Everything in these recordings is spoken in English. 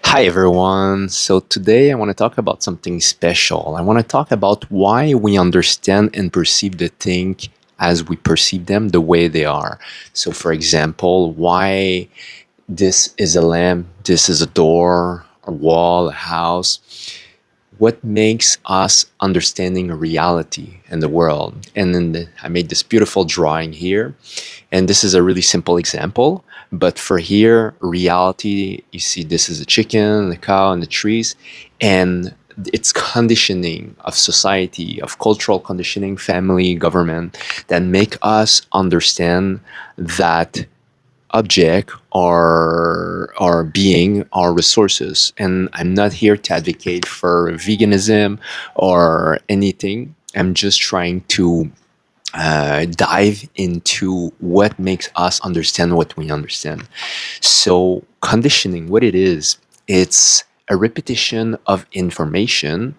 Hi everyone. So today I want to talk about something special. I want to talk about why we understand and perceive the thing as we perceive them the way they are. So for example, why this is a lamp, this is a door, a wall, a house. What makes us understanding reality in the world? And then I made this beautiful drawing here, and this is a really simple example. But for here, reality, you see, this is a chicken, the cow, and the trees, and it's conditioning of society, of cultural conditioning, family, government, that make us understand that object or being are resources. And I'm not here to advocate for veganism or anything. I'm just trying to dive into what makes us understand what we understand. So conditioning, what it is, it's a repetition of information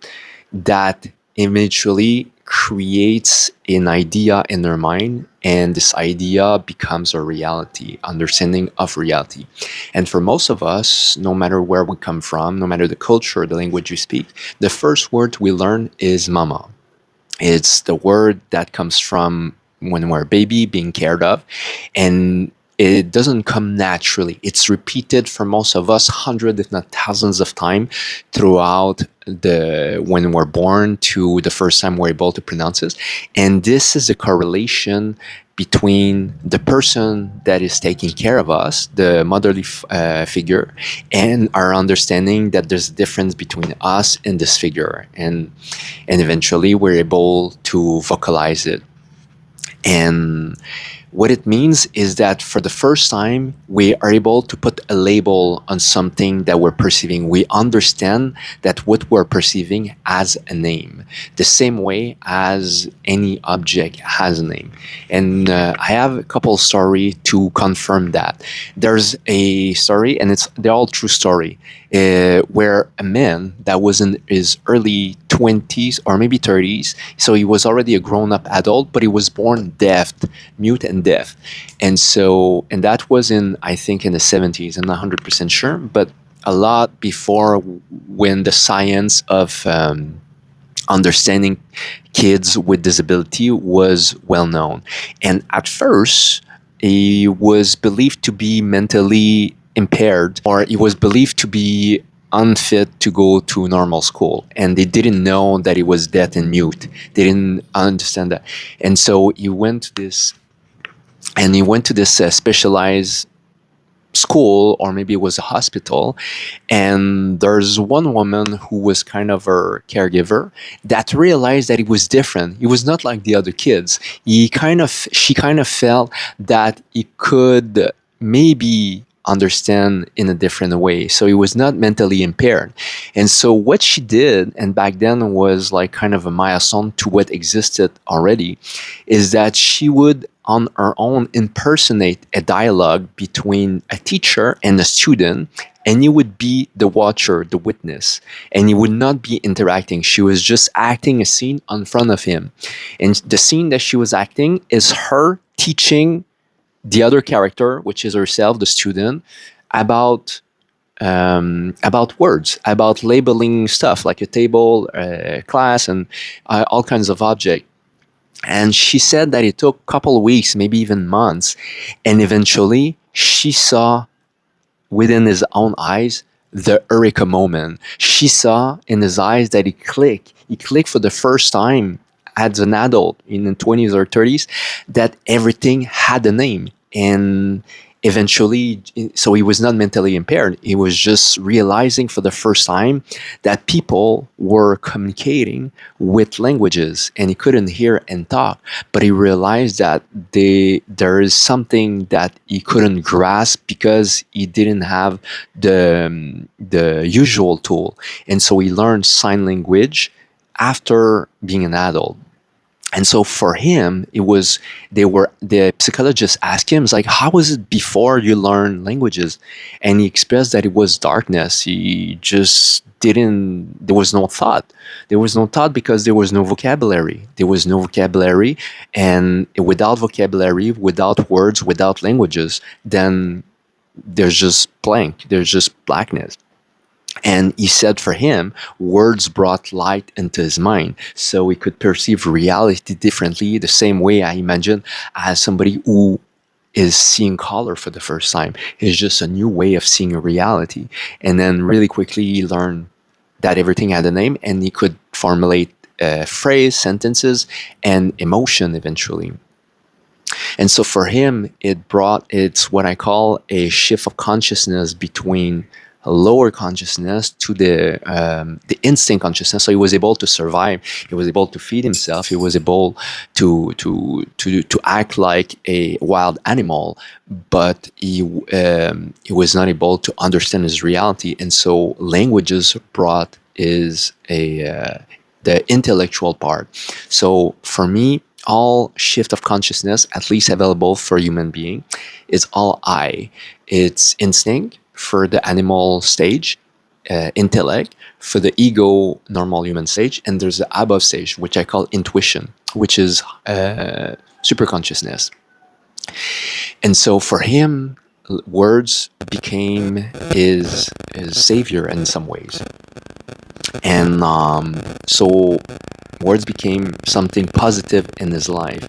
that eventually creates an idea in their mind, and this idea becomes a reality, understanding of reality. And for most of us, no matter where we come from, no matter the culture, the language we speak, the first word we learn is mama. It's the word that comes from when we're a baby being cared of, and it doesn't come naturally. It's repeated for most of us hundreds, if not thousands of times throughout the when we're born to the first time we're able to pronounce it. And this is a correlation between the person that is taking care of us, the motherly figure, and our understanding that there's a difference between us and this figure. And eventually we're able to vocalize it. And what it means is that for the first time, we are able to put a label on something that we're perceiving. We understand that what we're perceiving has a name, the same way as any object has a name. And I have a couple story to confirm that. There's a story, and they're all true story, where a man that was in his early 20s or maybe 30s, so he was already a grown-up adult, but he was born deaf, mute and deaf. And that was in, I think, in the 70s. I'm not 100% sure, but a lot before, when the science of understanding kids with disability was well known. And at first, he was believed to be mentally impaired, or he was believed to be unfit to go to normal school, and they didn't know that he was deaf and mute. They didn't understand that. And so he went to this specialized school, or maybe it was a hospital. And there's one woman who was kind of her caregiver that realized that he was different. He was not like the other kids. She kind of felt that he could maybe understand in a different way, so he was not mentally impaired. And so what she did, and back then was like kind of a milestone to what existed already, is that she would on her own impersonate a dialogue between a teacher and a student, and you would be the watcher, the witness, and you would not be interacting. She was just acting a scene in front of him. And the scene that she was acting is her teaching the other character, which is herself, the student, about words, about labeling stuff like a table, class, and all kinds of objects. And she said that it took a couple of weeks, maybe even months. And eventually she saw within his own eyes the eureka moment. She saw in his eyes that he clicked. He clicked for the first time as an adult in the 20s or 30s, that everything had a name. And eventually, so he was not mentally impaired. He was just realizing for the first time that people were communicating with languages, and he couldn't hear and talk. But he realized that there is something that he couldn't grasp because he didn't have the usual tool. And so he learned sign language after being an adult. And so for him, the psychologist asked him, it's like, how was it before you learned languages? And he expressed that it was darkness. He just didn't, there was no thought. There was no thought because there was no vocabulary. There was no vocabulary. And without vocabulary, without words, without languages, then there's just blank. There's just blackness. And he said for him, words brought light into his mind. So he could perceive reality differently, the same way I imagine as somebody who is seeing color for the first time. It's just a new way of seeing a reality. And then really quickly he learned that everything had a name and he could formulate phrase, sentences, and emotion eventually. And so for him, it's what I call a shift of consciousness between a lower consciousness to the instinct consciousness. So he was able to survive. He was able to feed himself. He was able to act like a wild animal, but he was not able to understand his reality. And so languages brought is a the intellectual part. So for me, all shift of consciousness, at least available for human being, is all I. It's instinct for the animal stage, intellect for the ego normal human stage, and there's the above stage, which I call intuition, which is super consciousness. And so for him, words became his savior in some ways. And so words became something positive in his life.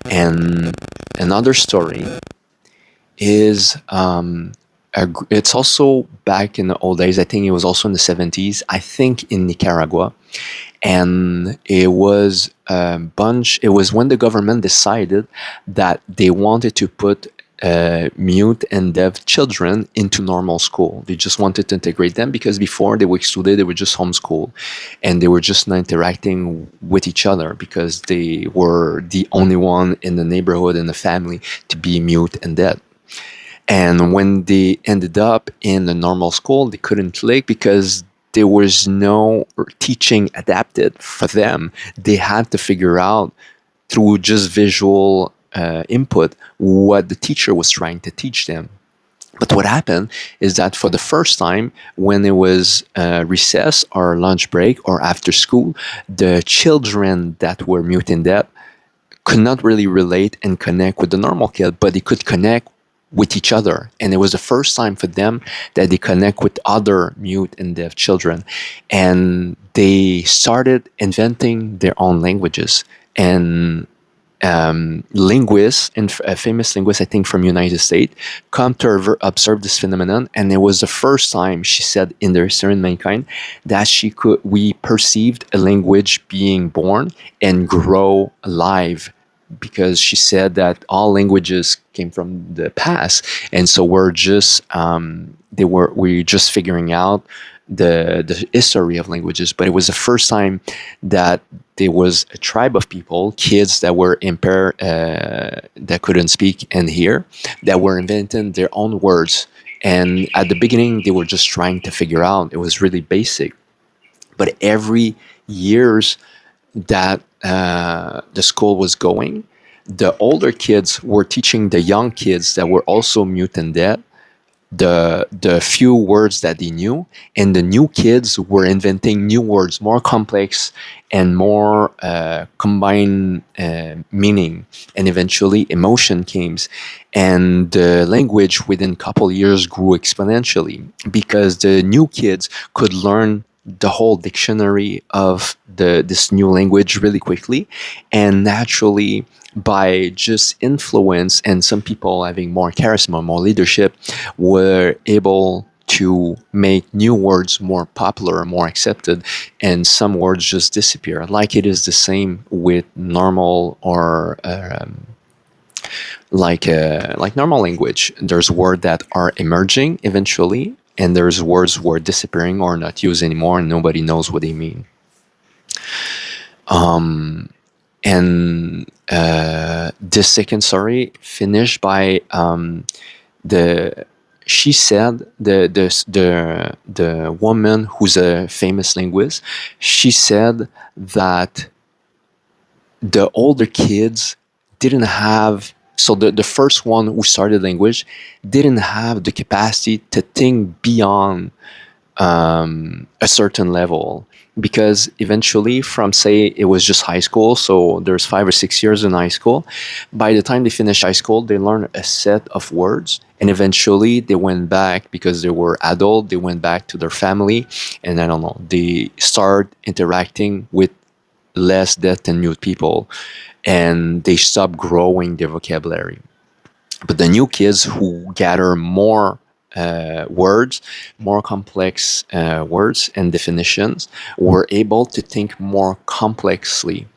And another story is it's also back in the old days. I think it was also in the 70s, I think in Nicaragua. And it was it was when the government decided that they wanted to put mute and deaf children into normal school. They just wanted to integrate them because before they were excluded, they were just homeschooled and they were just not interacting with each other because they were the only one in the neighborhood and the family to be mute and deaf. And when they ended up in the normal school, they couldn't click because there was no teaching adapted for them. They had to figure out through just visual input what the teacher was trying to teach them. But what happened is that for the first time, when it was recess or lunch break or after school, the children that were mute and deaf could not really relate and connect with the normal kid, but they could connect with each other. And it was the first time for them that they connect with other mute and deaf children. And they started inventing their own languages. And linguists, and a famous linguist, I think from United States, come to observe this phenomenon. And it was the first time, she said, in the history of mankind, that we perceived a language being born and grow alive, because she said that all languages came from the past, and so we're just figuring out the history of languages. But it was the first time that there was a tribe of people, kids that were impaired, that couldn't speak and hear, that were inventing their own words. And at the beginning, they were just trying to figure out. It was really basic, but every years that the school was going, the older kids were teaching the young kids that were also mute and deaf the few words that they knew, and the new kids were inventing new words, more complex and more combined meaning, and eventually emotion came, and the language within a couple years grew exponentially because the new kids could learn the whole dictionary of this new language really quickly and naturally, by just influence and some people having more charisma, more leadership, were able to make new words more popular, more accepted, and some words just disappear. Like it is the same with normal or like normal language. There's words that are emerging eventually, and there's words who are disappearing or not used anymore, and nobody knows what they mean. And this second story finished by she said the woman who's a famous linguist, she said that the older kids didn't have, so the first one who started language didn't have the capacity to think beyond a certain level, because eventually from, say, it was just high school, so there's 5 or 6 years in high school. By the time they finish high school, they learn a set of words, And eventually they went back because they were adult, they went back to their family, and I don't know, they start interacting with less deaf and mute people, and they stop growing their vocabulary. But the new kids who gather more words, more complex words and definitions, were able to think more complexly.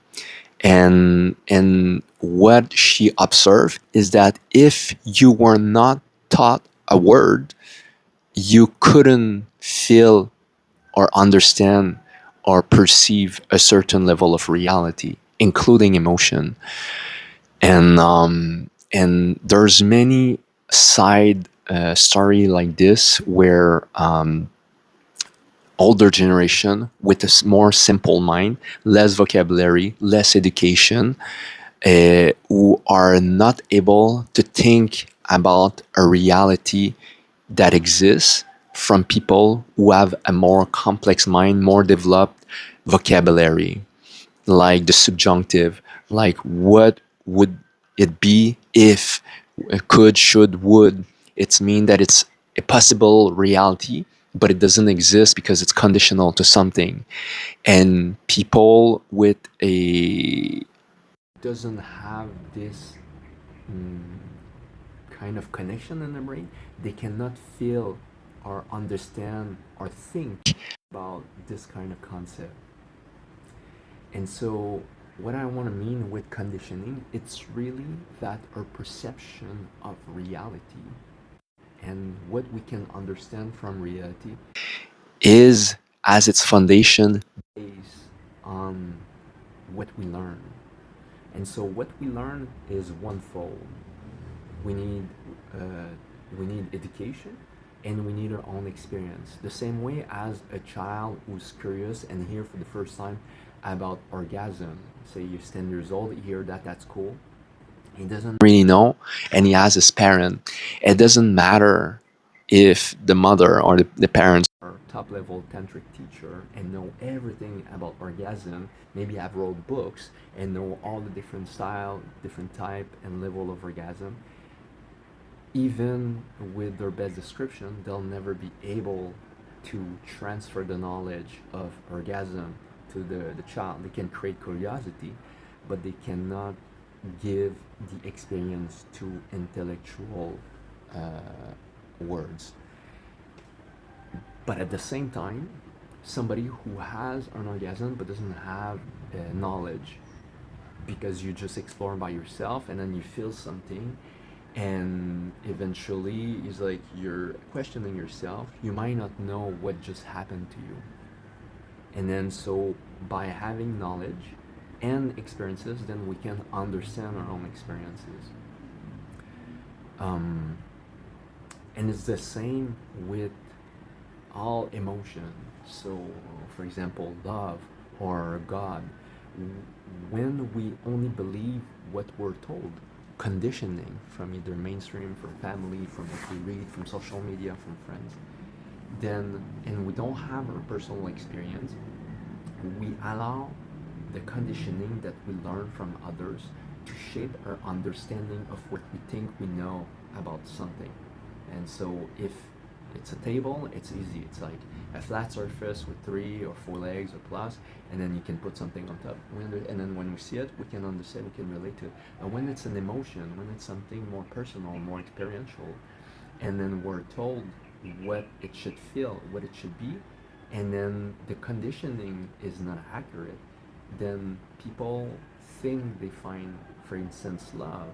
And what she observed is that if you were not taught a word, you couldn't feel or understand or perceive a certain level of reality, including emotion. And there's many side story like this where older generation with a more simple mind, less vocabulary, less education, who are not able to think about a reality that exists from people who have a more complex mind, more developed vocabulary, like the subjunctive, like what would it be if, could, should, would. It's mean that it's a possible reality, but it doesn't exist because it's conditional to something. And people with a doesn't have this mm, kind of connection in the brain, they cannot feel or understand or think about this kind of concept. And so, what I want to mean with conditioning, it's really that our perception of reality and what we can understand from reality is, as its foundation, based on what we learn. And so, what we learn is onefold. We need uh, we need education, and we need our own experience. The same way as a child who's curious and hear for the first time about orgasm. Say you're 10 years old, you hear that, that's cool. He doesn't really know, and he has his parent. It doesn't matter if the mother or the parents are top level tantric teacher and know everything about orgasm, maybe have wrote books and know all the different style, different type and level of orgasm. Even with their best description, they'll never be able to transfer the knowledge of orgasm to the child. They can create curiosity, but they cannot give the experience to intellectual uh, words. But at the same time, somebody who has an orgasm but doesn't have knowledge, because you just explore by yourself and then you feel something, and eventually it's like you're questioning yourself, you might not know what just happened to you. And then so by having knowledge and experiences, then we can understand our own experiences. um, and it's the same with all emotion. So for example, love or God, when we only believe what we're told, conditioning from either mainstream, from family, from what we read, from social media, from friends, then, and we don't have our personal experience, we allow the conditioning that we learn from others to shape our understanding of what we think we know about something. And so if it's a table, it's easy. It's like a flat surface with 3 or 4 legs or plus, and then you can put something on top. And then when we see it, we can understand, we can relate to it. And when it's an emotion, when it's something more personal, more experiential, and then we're told what it should feel, what it should be, and then the conditioning is not accurate, then people think they find, for instance, love,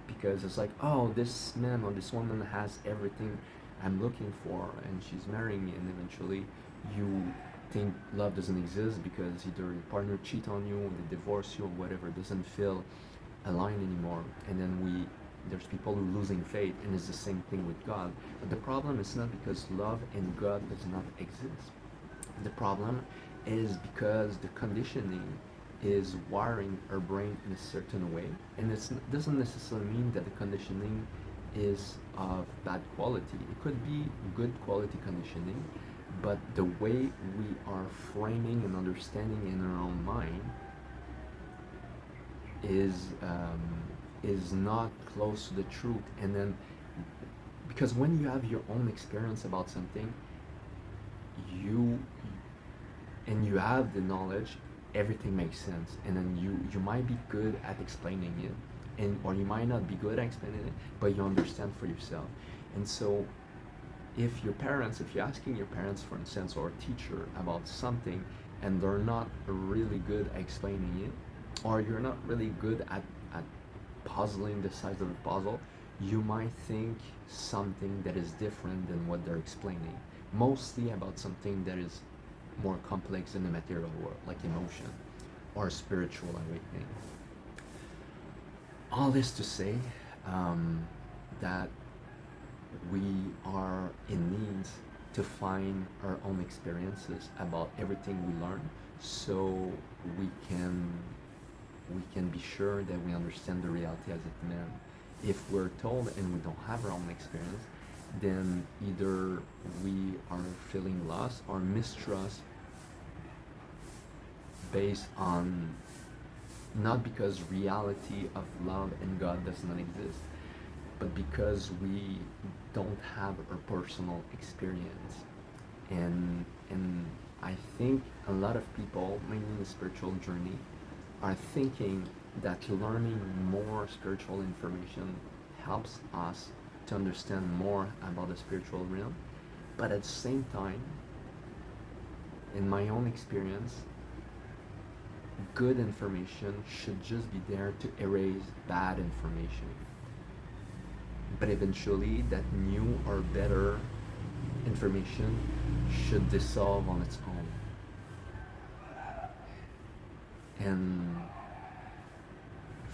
because it's like, oh, this man or this woman has everything I'm looking for, and she's marrying me, and eventually you think love doesn't exist because either your partner cheat on you, or they divorce you, or whatever, doesn't feel aligned anymore, and then there's people who are losing faith, and it's the same thing with God. But the problem is not because love and God does not exist. The problem is because the conditioning is wiring our brain in a certain way, and it doesn't necessarily mean that the conditioning is of bad quality. It could be good quality conditioning, but the way we are framing and understanding in our own mind is not close to the truth. And then because when you have your own experience about something, you and you have the knowledge, everything makes sense, and then you might be good at explaining it, and or you might not be good at explaining it, but you understand for yourself. And so if you're asking your parents, for instance, or a teacher about something, and they're not really good at explaining it, or you're not really good at puzzling the size of the puzzle, you might think something that is different than what they're explaining, mostly about something that is more complex in the material world, like emotion or spiritual awakening. All this to say that we are in need to find our own experiences about everything we learn, so we can we can be sure that we understand the reality as it meant. If we're told and we don't have our own experience, then either we are feeling lost or mistrust based on, not because reality of love and God does not exist, but because we don't have a personal experience. And I think a lot of people, mainly in the spiritual journey, are thinking that learning more spiritual information helps us to understand more about the spiritual realm. But at the same time, in my own experience, good information should just be there to erase bad information. But eventually, that new or better information should dissolve on its own. And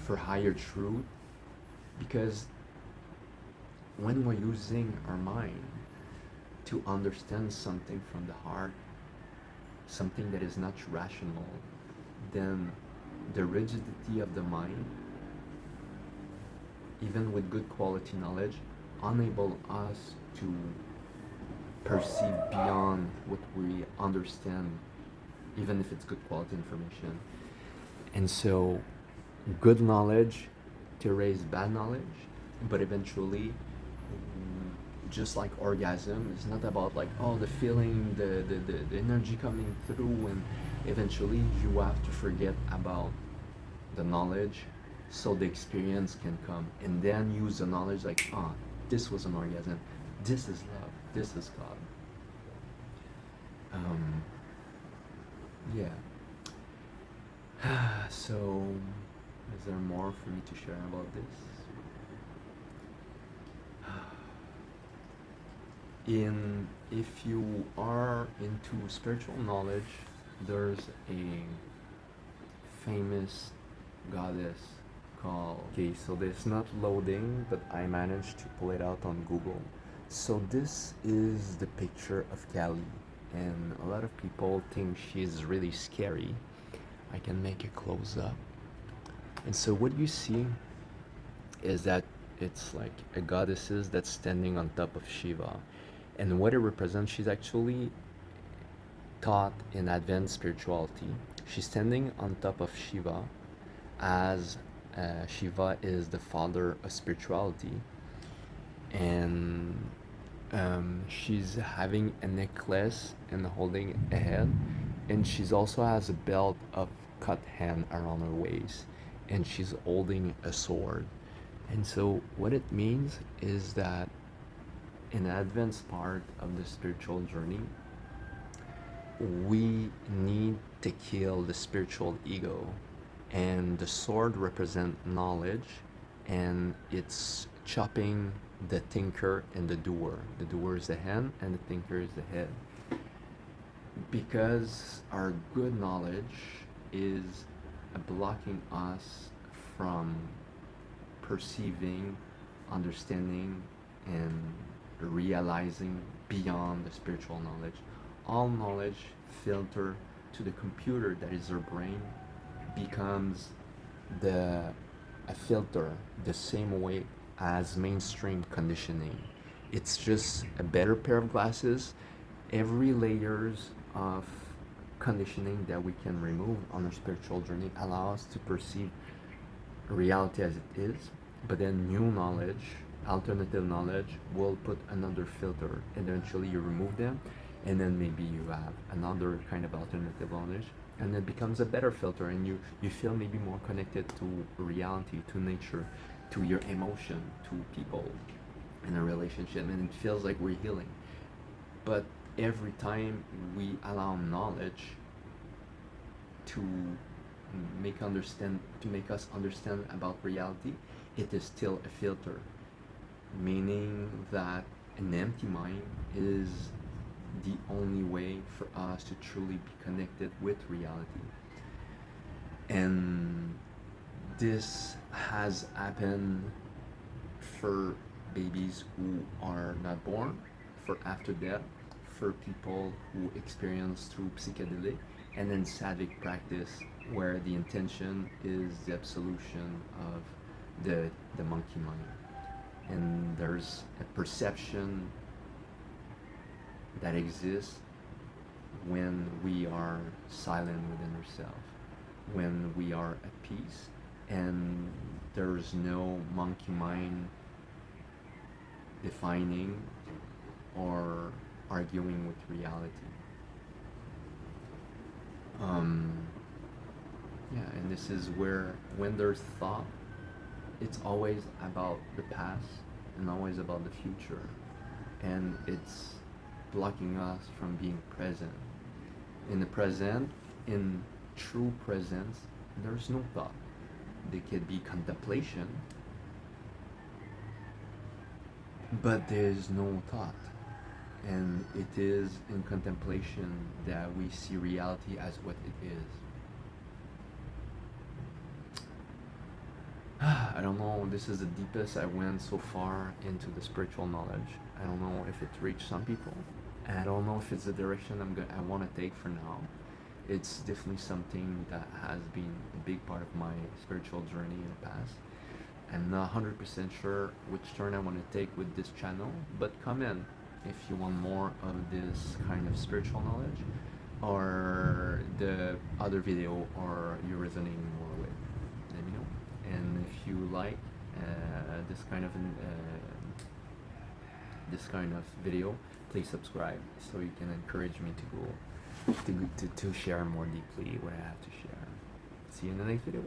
for higher truth, because when we're using our mind to understand something from the heart, something that is not rational, then the rigidity of the mind, even with good quality knowledge, enable us to perceive beyond what we understand, even if it's good quality information. And so, good knowledge to erase bad knowledge, but eventually, just like orgasm, it's not about like, oh, the feeling, the energy coming through, and eventually you have to forget about the knowledge so the experience can come, and then use the knowledge like, ah, this was an orgasm, this is love, this is God. Yeah. So, is there more for me to share about this? If you are into spiritual knowledge, there's a famous goddess called. Okay, so it's not loading, but I managed to pull it out on Google. So this is the picture of Kali, and a lot of people think she's really scary. I can make a close up. And so what you see is that it's like a goddess that's standing on top of Shiva. And what it represents, she's actually taught in advanced spirituality. She's standing on top of Shiva, as Shiva is the father of spirituality. And she's having a necklace and holding a head. And she's also has a belt of cut hand around her waist. And she's holding a sword. And so what it means is that in the advanced part of the spiritual journey, we need to kill the spiritual ego, and the sword represents knowledge, and it's chopping the thinker and the doer. The doer is the hand and the thinker is the head, because our good knowledge is blocking us from perceiving, understanding, and realizing beyond the spiritual knowledge. All knowledge filter to the computer that is our brain becomes a filter the same way as mainstream conditioning. It's just a better pair of glasses. Every layers of conditioning that we can remove on our spiritual journey allow us to perceive reality as it is, but then new knowledge alternative knowledge will put another filter. Eventually you remove them, and then maybe you have another kind of alternative knowledge, and it becomes a better filter, and you feel maybe more connected to reality, to nature, to your emotion, to people in a relationship, and it feels like we're healing. But every time we allow knowledge to make us understand about reality, it is still a filter, meaning that an empty mind is the only way for us to truly be connected with reality. And this has happened for babies who are not born, for after death, for people who experience through psychedelic, and then sattvic practice, where the intention is the absolution of the monkey mind. And there's a perception that exists when we are silent within ourselves, when we are at peace, and there's no monkey mind defining or arguing with reality. Um, yeah, and this is where, when there's thought, it's always about the past and always about the future, and it's blocking us from being present. In the present, in true presence, there's no thought. There could be contemplation, but there's no thought. And it is in contemplation that we see reality as what it is. I don't know, this is the deepest I went so far into the spiritual knowledge. I don't know if it reached some people. I don't know if it's the direction I want to take for now. It's definitely something that has been a big part of my spiritual journey in the past. I'm not 100% sure which turn I want to take with this channel, but comment if you want more of this kind of spiritual knowledge, or the other video, or you're resonating more with. Let me know. And if you like this kind of video, please subscribe so you can encourage me to share more deeply what I have to share. See you in the next video.